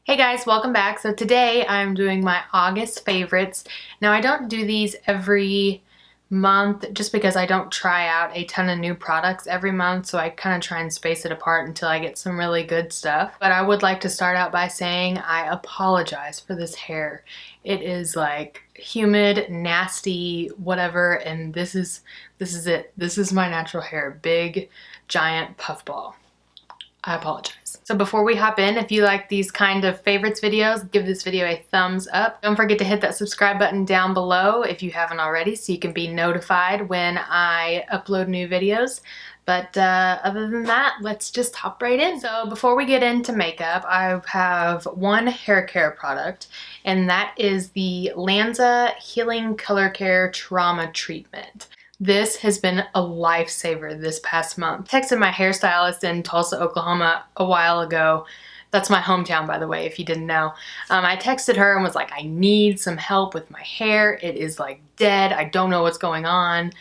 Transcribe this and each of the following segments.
Hey guys, welcome back. So today I'm doing my August favorites. Now I don't do these every month just because I don't try out a ton of new products every month, so I kind of try and space it apart until I get some really good stuff. But I would like to start out by saying I apologize for this hair. It is like humid, nasty, whatever, and this is it. This is my natural hair. Big, giant puffball. I apologize. So before we hop in, if you like these kind of favorites videos, give this video a thumbs up. Don't forget to hit that subscribe button down below if you haven't already so you can be notified when I upload new videos. But other than that, let's just hop right in. So before we get into makeup, I have one hair care product, and that is the Lanza Healing Color Care Trauma Treatment. This has been a lifesaver this past month. I texted my hairstylist in Tulsa, Oklahoma a while ago. That's my hometown, by the way, if you didn't know. I texted her and was like, I need some help with my hair. It is like dead. I don't know what's going on.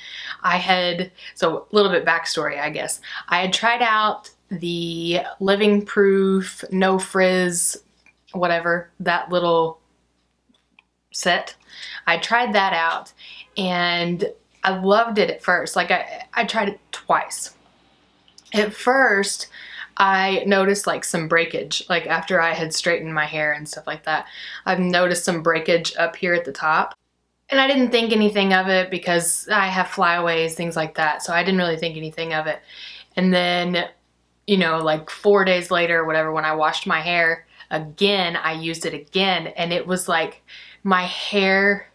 So a little bit backstory, I guess. I had tried out the Living Proof, No Frizz, whatever, that little set. I tried that out and I loved it at first. Like I tried it twice. At first, I noticed like some breakage, like after I had straightened my hair and stuff like that. I've noticed some breakage up here at the top. And I didn't think anything of it because I have flyaways, things like that. So I didn't really think anything of it. And then, you know, like 4 days later or whatever, when I washed my hair again, I used it again. And it was like my hair,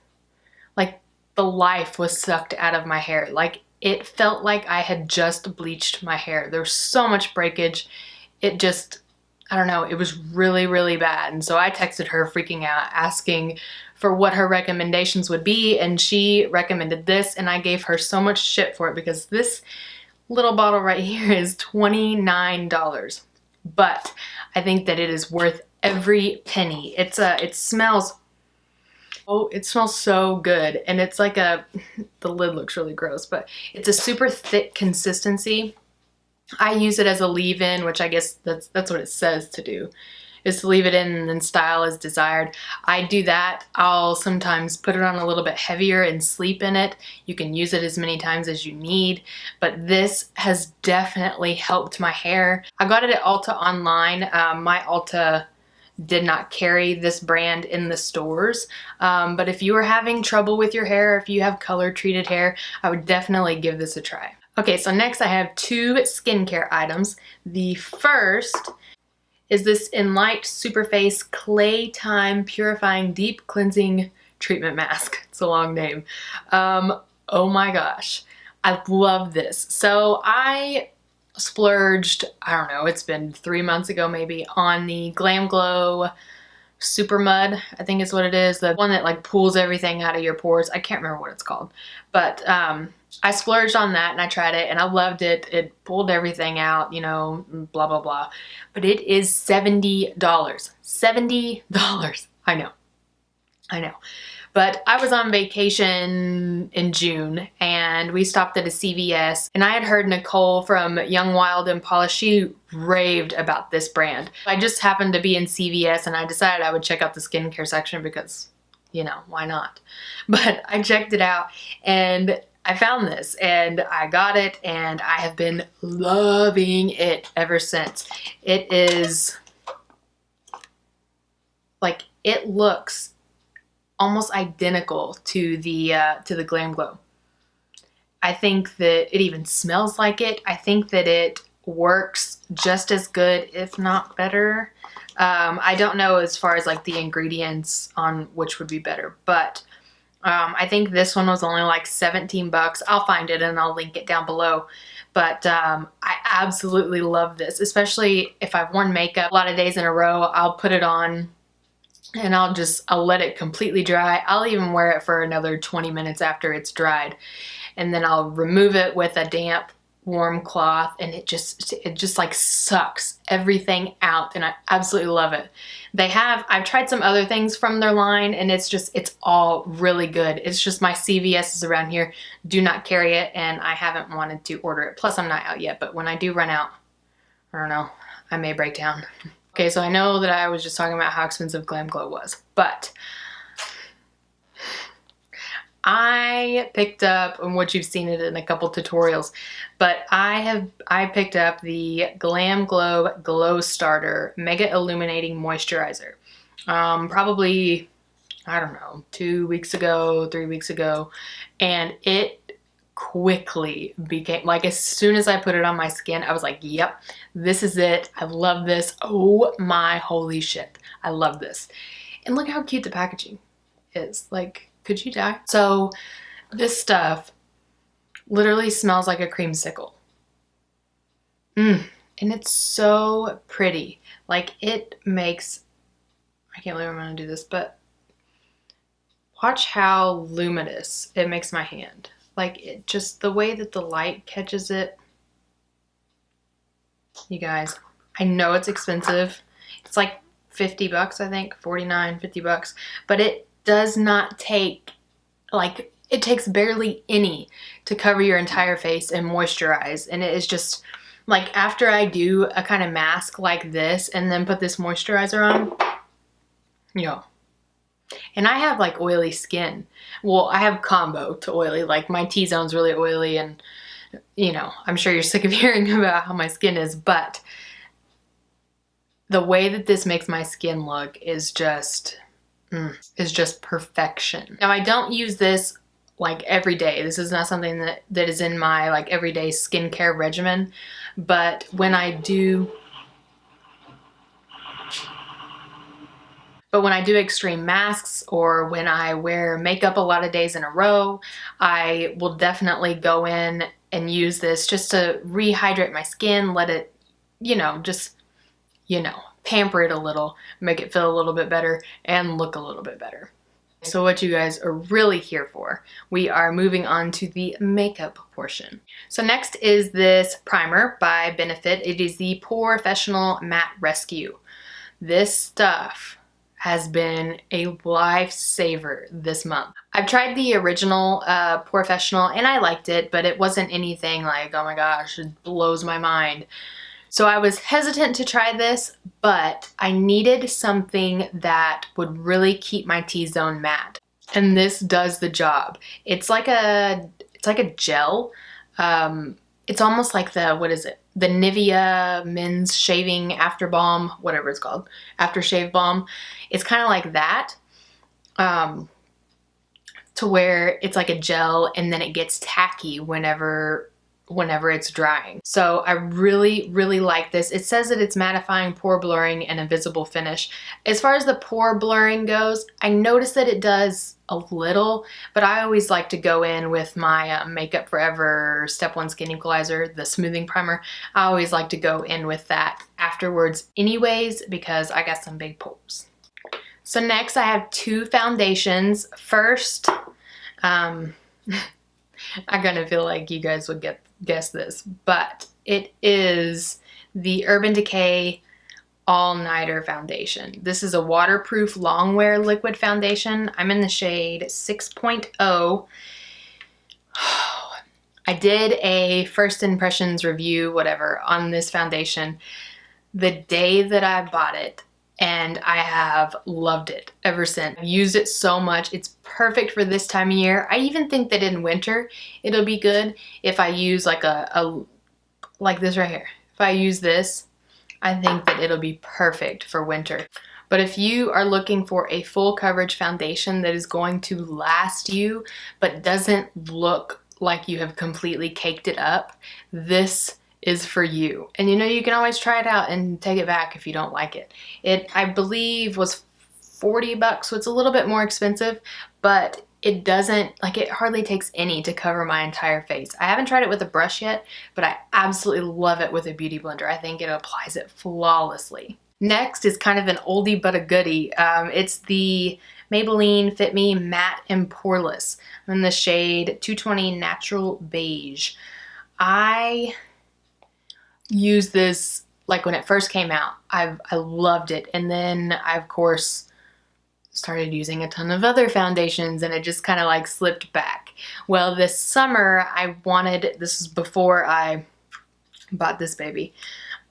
like the life was sucked out of my hair. Like it felt like I had just bleached my hair. There was so much breakage. It just, I don't know, it was really, really bad. And so I texted her freaking out, asking for what her recommendations would be. And she recommended this, and I gave her so much shit for it because this little bottle right here is $29. But I think that it is worth every penny. It smells, oh, it smells so good. And it's like the lid looks really gross, but it's a super thick consistency. I use it as a leave-in, which I guess that's what it says to do, is to leave it in and then style as desired. I do that. I'll sometimes put it on a little bit heavier and sleep in it. You can use it as many times as you need, but this has definitely helped my hair. I got it at Ulta online. My Ulta did not carry this brand in the stores, but if you are having trouble with your hair, if you have color treated hair, I would definitely give this a try. Okay, so next I have two skincare items. The first is this ENLITE Superface Clay Time Purifying Deep Cleansing Treatment Mask. It's a long name. Oh my gosh, I love this. So I splurged, I don't know, it's been 3 months ago maybe, on the GLAMGLOW Super Mud, I think is what it is. The one that like pulls everything out of your pores. I can't remember what it's called. But I splurged on that and I tried it and I loved it. It pulled everything out, you know, blah, blah, blah. But it is $70. $70. I know. But I was on vacation in June and we stopped at a CVS, and I had heard Nicole from Young, Wild, and Polished. She raved about this brand. I just happened to be in CVS and I decided I would check out the skincare section because, you know, why not? But I checked it out and I found this and I got it and I have been loving it ever since. It is like, it looks almost identical to the GLAMGLOW. I think that it even smells like it. I think that it works just as good, if not better. I don't know as far as like the ingredients on which would be better, but I think this one was only like 17 bucks. I'll find it and I'll link it down below. But I absolutely love this, especially if I've worn makeup a lot of days in a row. I'll put it on and I'll let it completely dry. I'll even wear it for another 20 minutes after it's dried. And then I'll remove it with a damp, warm cloth, and it just like sucks everything out, and I absolutely love it. I've tried some other things from their line, and it's all really good. It's just my CVS's around here do not carry it, and I haven't wanted to order it. Plus, I'm not out yet, but when I do run out, I don't know, I may break down. Okay, so I know that I was just talking about how expensive GLAMGLOW was, but I picked up, and what you've seen it in a couple tutorials, but I picked up the GLAMGLOW Glow Starter Mega Illuminating Moisturizer. Probably, I don't know, 2 weeks ago, 3 weeks ago, and it quickly became, like, as soon as I put it on my skin, I was like, yep, this is it. I love this. Oh my holy shit. I love this. And look how cute the packaging is. Like, could you die? So this stuff literally smells like a creamsicle. And it's so pretty. Like, it makes, I can't believe I'm gonna do this, but watch how luminous it makes my hand. Like, it just, the way that the light catches it. You guys, I know it's expensive. It's like 50 bucks, I think, 49, 50 bucks, but it does not take, like, it takes barely any to cover your entire face and moisturize. And it is just, like, after I do a kind of mask like this and then put this moisturizer on, yo. And I have, like, oily skin. Well, I have combo to oily. Like, my T-zone's really oily, and, you know, I'm sure you're sick of hearing about how my skin is, but the way that this makes my skin look is just perfection. Now, I don't use this like every day. This is not something that is in my like everyday skincare regimen, but when I do extreme masks, or when I wear makeup a lot of days in a row, I will definitely go in and use this just to rehydrate my skin, let it, you know, just, you know, pamper it a little, make it feel a little bit better and look a little bit better. So what you guys are really here for, we are moving on to the makeup portion. So next is this primer by Benefit. It is the POREfessional Matte Rescue. This stuff has been a lifesaver this month. I've tried the original POREfessional and I liked it, but it wasn't anything like, oh my gosh, it blows my mind. So I was hesitant to try this, but I needed something that would really keep my T-zone matte. And this does the job. It's like a gel. It's almost like the, what is it? The Nivea men's shaving after balm, whatever it's called, aftershave balm. It's kind of like that, to where it's like a gel and then it gets tacky whenever it's drying. So I really, really like this. It says that it's mattifying, pore blurring, and a visible finish. As far as the pore blurring goes, I noticed that it does a little, but I always like to go in with my Makeup Forever Step 1 Skin Equalizer, the smoothing primer. I always like to go in with that afterwards anyways, because I got some big pores. So next I have two foundations. First, I kind of feel like you guys would guess this, but it is the Urban Decay All Nighter Foundation. This is a waterproof long wear liquid foundation. I'm in the shade 6.0. I did a first impressions review, whatever, on this foundation the day that I bought it, and I have loved it ever since. I've used it so much. It's perfect for this time of year. I even think that in winter it'll be good if I use like like this right here. If I use this, I think that it'll be perfect for winter. But if you are looking for a full coverage foundation that is going to last you but doesn't look like you have completely caked it up, this is for you. And you know, you can always try it out and take it back if you don't like it. It, I believe, was 40 bucks, so it's a little bit more expensive, but it doesn't, like, it hardly takes any to cover my entire face. I haven't tried it with a brush yet, but I absolutely love it with a beauty blender. I think it applies it flawlessly. Next is kind of an oldie but a goodie. It's the Maybelline Fit Me Matte and Poreless. I'm in the shade 220 Natural Beige. I used this like when it first came out. I loved it, and then I of course started using a ton of other foundations and it just kind of like slipped back. Well, this summer I wanted, this is before I bought this baby,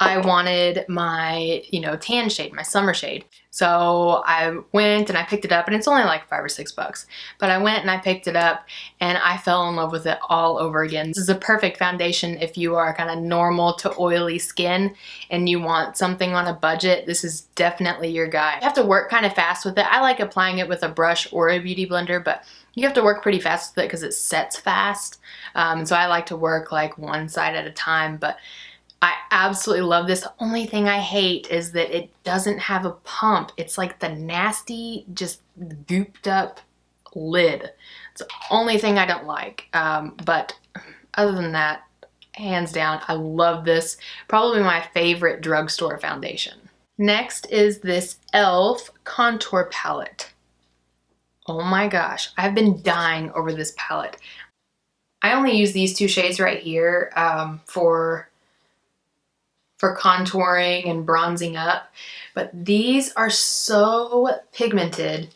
I wanted my, you know, tan shade, my summer shade. So I went and I picked it up, and it's only like $5 or $6, but I went and I picked it up and I fell in love with it all over again. This is a perfect foundation if you are kind of normal to oily skin and you want something on a budget. This is definitely your guy. You have to work kind of fast with it. I like applying it with a brush or a beauty blender, but you have to work pretty fast with it because it sets fast. So I like to work like one side at a time, but I absolutely love this. The only thing I hate is that it doesn't have a pump. It's like the nasty, just gooped up lid. It's the only thing I don't like. But other than that, hands down, I love this. Probably my favorite drugstore foundation. Next is this E.L.F contour palette. Oh my gosh, I've been dying over this palette. I only use these two shades right here for contouring and bronzing up, but these are so pigmented.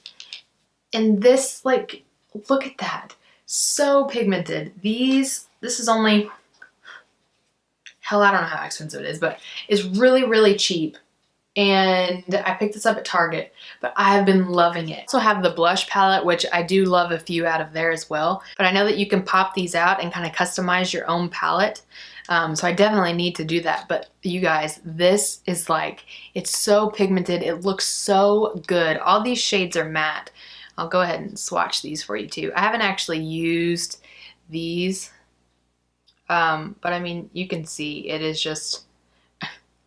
And this, like, look at that, so pigmented. This is only, hell, I don't know how expensive it is, but it's really, really cheap. And I picked this up at Target, but I have been loving it. I also have the blush palette, which I do love a few out of there as well. But I know that you can pop these out and kind of customize your own palette. So I definitely need to do that. But you guys, this is like, it's so pigmented. It looks so good. All these shades are matte. I'll go ahead and swatch these for you too. I haven't actually used these, but I mean, you can see it is just,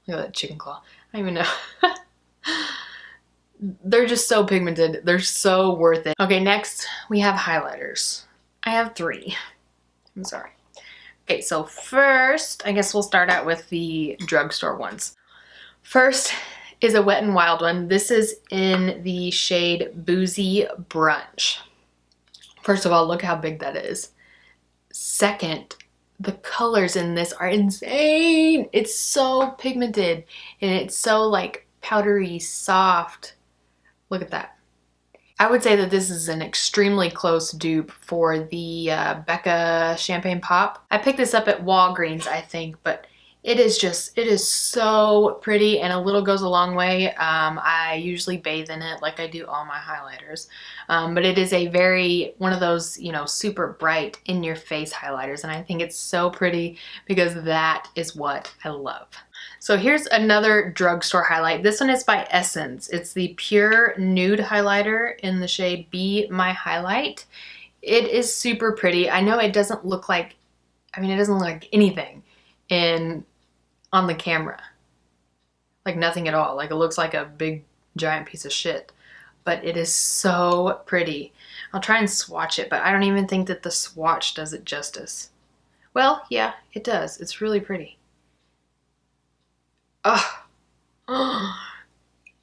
look at that chicken claw. I don't even know. They're just so pigmented. They're so worth it. Okay, next we have highlighters. I have 3. I'm sorry. Okay, so first, I guess we'll start out with the drugstore ones. First is a Wet n Wild one. This is in the shade Boozy Brunch. First of all, look how big that is. Second, the colors in this are insane. It's so pigmented and it's so like powdery soft. Look at that. I would say that this is an extremely close dupe for the Becca Champagne Pop. I picked this up at Walgreens, I think, but it is so pretty, and a little goes a long way. I usually bathe in it like I do all my highlighters. But it is one of those, you know, super bright in your face highlighters, and I think it's so pretty because that is what I love. So here's another drugstore highlight. This one is by Essence. It's the Pure Nude Highlighter in the shade Be My Highlight. It is super pretty. I know it doesn't look like, I mean, it doesn't look like anything on the camera. Like nothing at all. Like it looks like a big giant piece of shit. But it is so pretty. I'll try and swatch it, but I don't even think that the swatch does it justice. Well, yeah, it does. It's really pretty. Oh,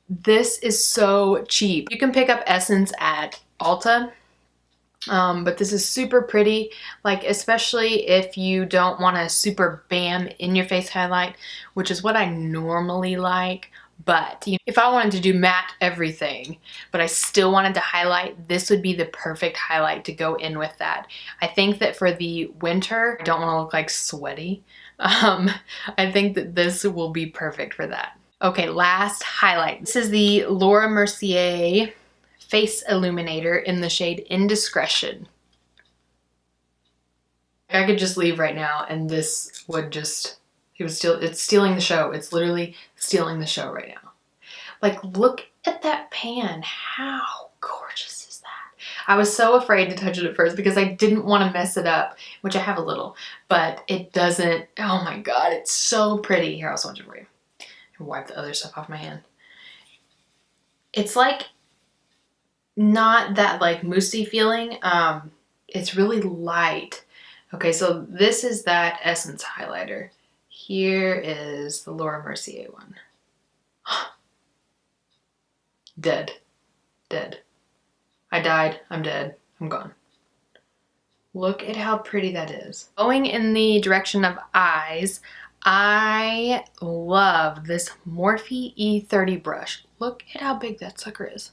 this is so cheap. You can pick up Essence at Ulta, but this is super pretty, like especially if you don't want a super bam in your face highlight, which is what I normally like. But you know, if I wanted to do matte everything, but I still wanted to highlight, this would be the perfect highlight to go in with that. I think that for the winter, I don't want to look like sweaty. I think that this will be perfect for that. Okay, last highlight. This is the Laura Mercier Face Illuminator in the shade Indiscretion. I could just leave right now and this would just, it's stealing the show. It's literally stealing the show right now. Like, look at that pan. How gorgeous is that? I was so afraid to touch it at first because I didn't want to mess it up, which I have a little, but it doesn't. Oh my God, it's so pretty. Here, I'll swatch it for you. Wipe the other stuff off my hand. It's like not that like moussey feeling. It's really light. Okay, so this is that Essence highlighter. Here is the Laura Mercier one. Dead. Dead. I died. I'm dead. I'm gone. Look at how pretty that is. Going in the direction of eyes, I love this Morphe E30 brush. Look at how big that sucker is.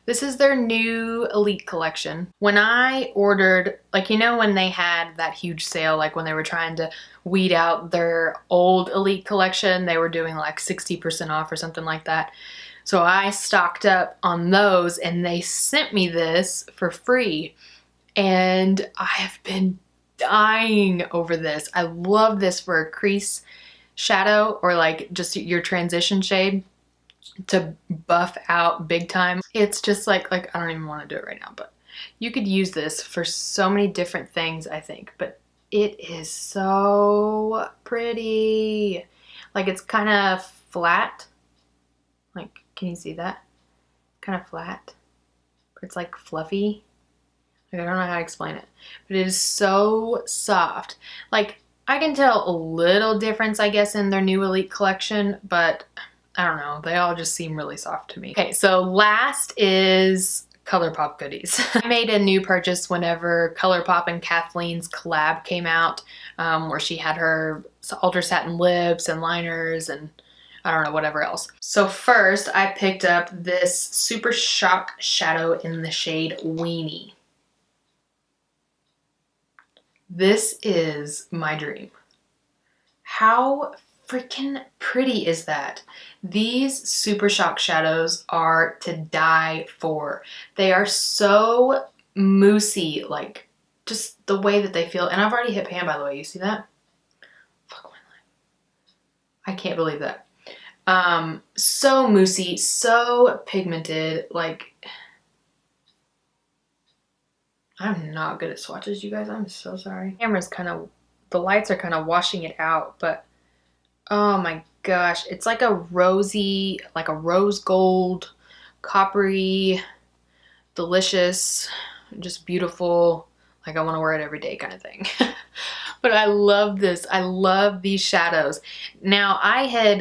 This is their new Elite collection. When I ordered, like, you know when they had that huge sale, like when they were trying to weed out their old Elite collection, they were doing like 60% off or something like that. So I stocked up on those and they sent me this for free. And I have been dying over this. I love this for a crease shadow or like just your transition shade to buff out big time. It's just like I don't even want to do it right now, but you could use this for so many different things, I think. But it is so pretty. Like it's kind of flat. Like, can you see that? Kind of flat. It's like fluffy. Like, I don't know how to explain it, but it is so soft. Like, I can tell a little difference, I guess, in their new Elite collection, but I don't know. They all just seem really soft to me. Okay, so last is ColourPop goodies. I made a new purchase whenever ColourPop and Kathleen's collab came out, where she had her Ultra Satin lips and liners and I don't know, whatever else. So first, I picked up this Super Shock Shadow in the shade Weenie. This is my dream. How freaking pretty is that? These Super Shock shadows are to die for. They are so moussey, like just the way that they feel. And I've already hit pan, by the way. You see that? Fuck my life. I can't believe that. So moussey, so pigmented, like I'm not good at swatches, you guys. I'm so sorry. The camera's kind of, the lights are kind of washing it out, but oh my gosh. It's like a rosy, like a rose gold, coppery, delicious, just beautiful, like I want to wear it every day kind of thing. But I love this. I love these shadows. Now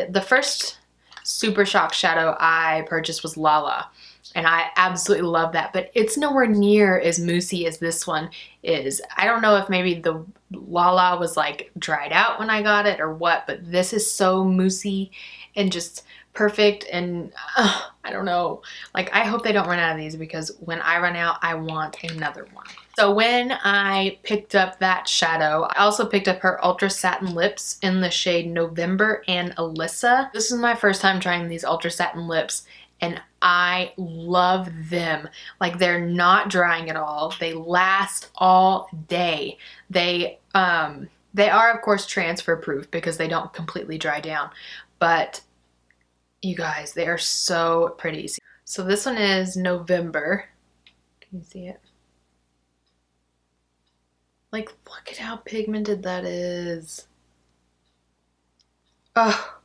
the first Super Shock shadow I purchased was Lala. And I absolutely love that, but it's nowhere near as moussey as this one is. I don't know if maybe the Lala was like dried out when I got it or what, but this is so moussey and just perfect. And I don't know, like I hope they don't run out of these because when I run out, I want another one. So when I picked up that shadow, I also picked up her Ultra Satin lips in the shade November and Alyssa. This is my first time trying these Ultra Satin lips and I love them. Like they're not drying at all. They last all day. They are of course transfer proof because they don't completely dry down, but you guys, they are so pretty. So this one is November. Can you see it? Like, look at how pigmented that is. Oh,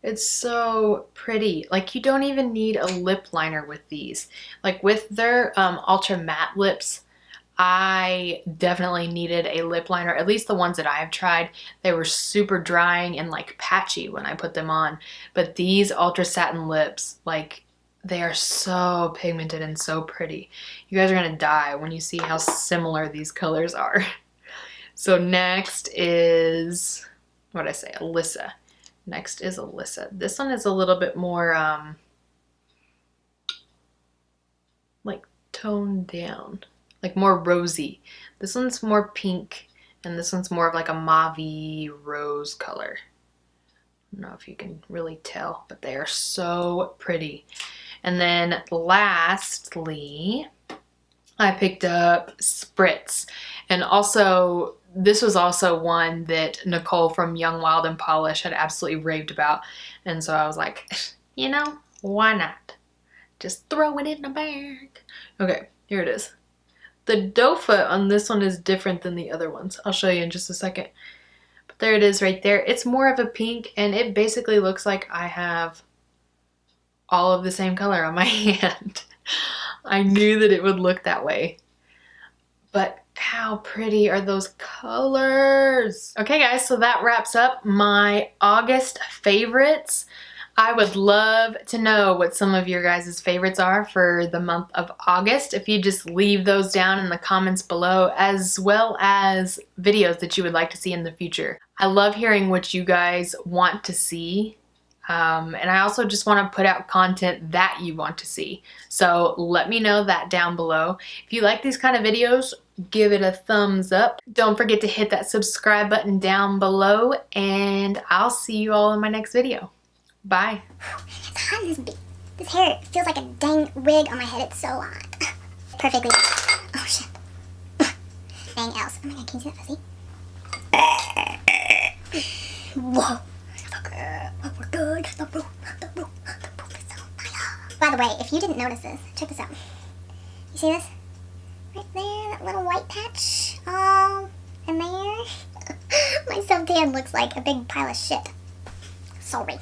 it's so pretty. Like, you don't even need a lip liner with these. Like, with their ultra matte lips, I definitely needed a lip liner. At least the ones that I've tried, they were super drying and like patchy when I put them on. But these Ultra Satin lips, like, they are so pigmented and so pretty. You guys are gonna die when you see how similar these colors are. So next is, what did I say, Alyssa. Next is Alyssa. This one is a little bit more like toned down, like more rosy. This one's more pink and this one's more of like a mauve-y rose color. I don't know if you can really tell, but they are so pretty. And then lastly, I picked up Spritz. And also, this was also one that Nicole from Young, Wild, and Polish had absolutely raved about. And so I was like, you know, why not? Just throw it in the bag. Okay, here it is. The doe foot on this one is different than the other ones. I'll show you in just a second. But there it is right there. It's more of a pink and it basically looks like I have all of the same color on my hand. I knew that it would look that way. But how pretty are those colors? Okay guys, so that wraps up my August favorites. I would love to know what some of your guys' favorites are for the month of August. If you just leave those down in the comments below, as well as videos that you would like to see in the future. I love hearing what you guys want to see. And I also just want to put out content that you want to see. So let me know that down below. If you like these kind of videos, give it a thumbs up. Don't forget to hit that subscribe button down below, and I'll see you all in my next video. Bye. It's hot in this hair. It feels like a dang wig on my head. It's so hot. Perfectly. Oh shit. Dang else. Oh my god, can you see that pussy? Whoa. Oh, we're good. The roof is on fire. By the way, if you didn't notice this, check this out. You see this? Right there, that little white patch. Oh, and there. My suntan looks like a big pile of shit. Sorry.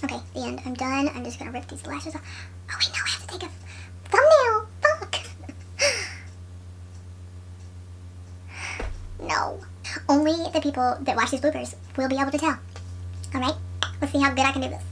Okay, the end. I'm done. I'm just gonna rip these lashes off. Oh wait, no, I have to take a thumbnail. Fuck. No. Only the people that watch these bloopers will be able to tell. Alright? Let's see how good I can do this.